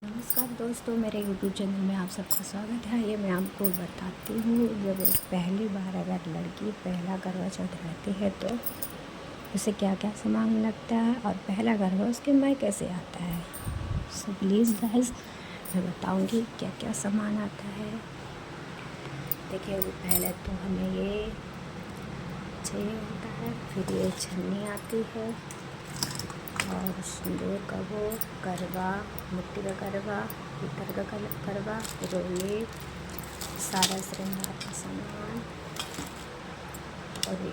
नमस्कार दोस्तों, मेरे यूट्यूब चैनल में आप सबका स्वागत है। ये मैं आपको बताती हूँ, जब पहली बार अगर लड़की पहला करवा चौथ रहती है तो उसे क्या क्या सामान लगता है और पहला करवा उसके मायके कैसे आता है। सो प्लीज़ गाइस, मैं बताऊँगी क्या क्या सामान आता है। देखिए, पहले तो हमें ये चाहिए होता है, फिर ये छन्नी आती है और सिंदूर का वो करवा, मिट्टी का करवा, पीतल का करवा, फिर ये सारा श्रृंगार का सामान और ये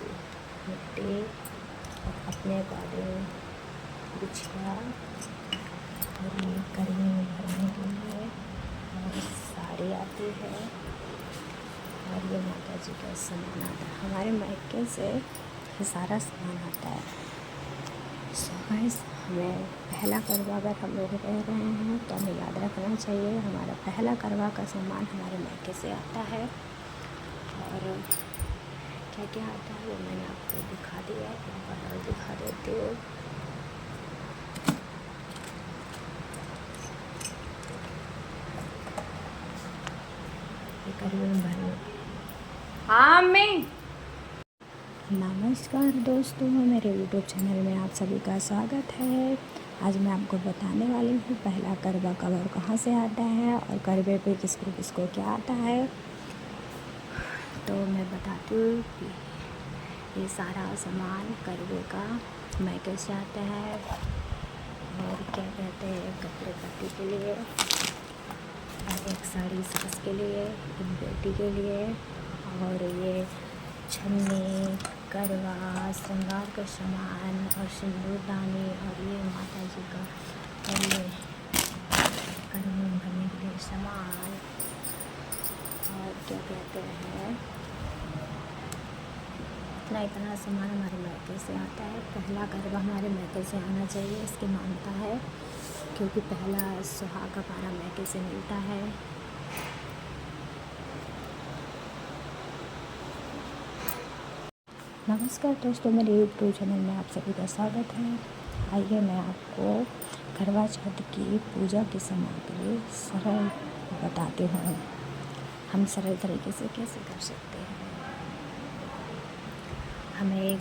मिट्टी और अपने अकॉर्डिंग बिछिया और ये करने में भरने के लिए और साड़ी आती है और ये माता जी का सामान आता है। हमारे मायके से ये सारा सामान आता है। सो गाइस, हमें पहला करवा अगर हम लोग रह रहे हैं तो हमें याद रखना चाहिए, हमारा पहला करवा का सामान हमारे मायके से आता है। और क्या क्या आता है वो मैंने आपको दिखा दिया, एक बार और दिखा देती हूँ। ये करवे में भरने। हाँ मैं नमस्कार दोस्तों, मेरे यूट्यूब चैनल में आप सभी का स्वागत है। आज मैं आपको बताने वाली हूँ पहला करवा कब और कहाँ से आता है और करवे पे किसको किसको क्या आता है। तो मैं बताती हूँ कि ये सारा सामान करवे का मायके से आता है। और क्या कहते हैं, कपड़े पति के लिए और एक साड़ी सास के लिए, एक बेटी के लिए, और ये छन्नी, करवा, श्रृंगार का सामान और सिंदूरदानी और ये माता जी का और ये करवे में भरने के लिए सामान। और क्या कहते हैं, इतना सामान हमारे मायके से आता है। पहला करवा हमारे मायके से आना चाहिए, इसकी मान्यता है, क्योंकि पहला सुहाग हमारा मायके से मिलता है। नमस्कार दोस्तों, मेरे यूट्यूब चैनल में आप सभी का स्वागत है। आइए मैं आपको करवा चौथ की पूजा की सामग्री सरल बताती हूँ, हम सरल तरीके से कैसे कर सकते हैं। हमें एक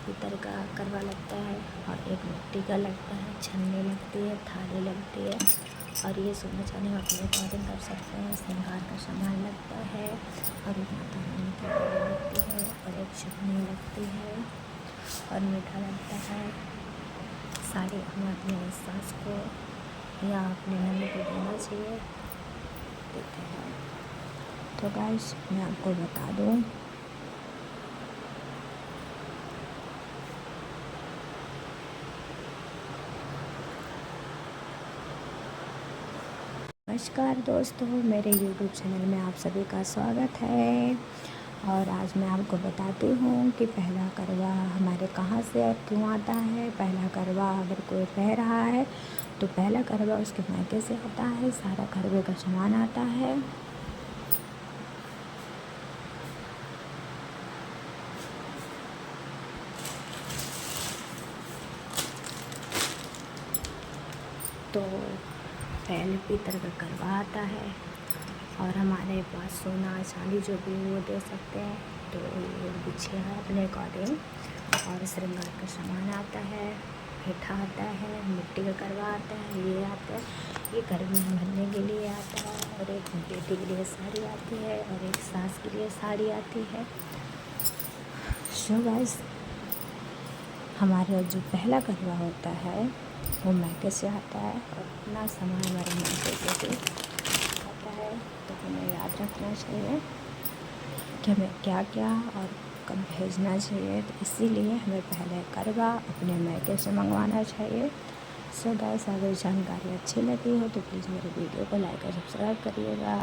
पीतल का करवा लगता है और एक मिट्टी का लगता है, छन्नी लगती है, थाली लगती है और ये सोना चांदी हम अपने अकॉर्डिंग कर सकते हैं। श्रृंगार का सामान लगता है और एक माता रानी की डाली लगती है और एक छन्नी लगती है और मीठा लगता है। साड़ी हम अपने सास को या अपने नंद को देना चाहिए, देते हैं। तो गाइस, मैं आपको बता दूँ, नमस्कार दोस्तों, मेरे YouTube चैनल में आप सभी का स्वागत है। और आज मैं आपको बताती हूँ कि पहला करवा हमारे कहाँ से और क्यों आता है। पहला करवा अगर कोई रह रहा है तो पहला करवा उसके मायके से आता है, सारा करवे का सामान आता है। तो पहले पीतल का करवा आता है और हमारे पास सोना चांदी जो भी वो दे सकते हैं। तो ये बिछिया है अपने अकॉर्डिंग और श्रृंगार का सामान आता है, मीठा आता है, मिट्टी का करवा आता है, ये आता है, ये करवे में भरने के लिए आता है और एक बेटी के लिए साड़ी आती है और एक सास के लिए साड़ी आती है। सो गाइस, हमारा जो पहला करवा होता है वो मायके से आता है और अपना सामान हमारे मायके से आता है। तो हमें याद रखना चाहिए कि हमें क्या क्या और कब भेजना चाहिए, तो इसीलिए हमें पहले करवा अपने मायके से मंगवाना चाहिए। सो गाइस, अगर जानकारी अच्छी लगी हो तो प्लीज़ मेरे वीडियो को लाइक और सब्सक्राइब करिएगा।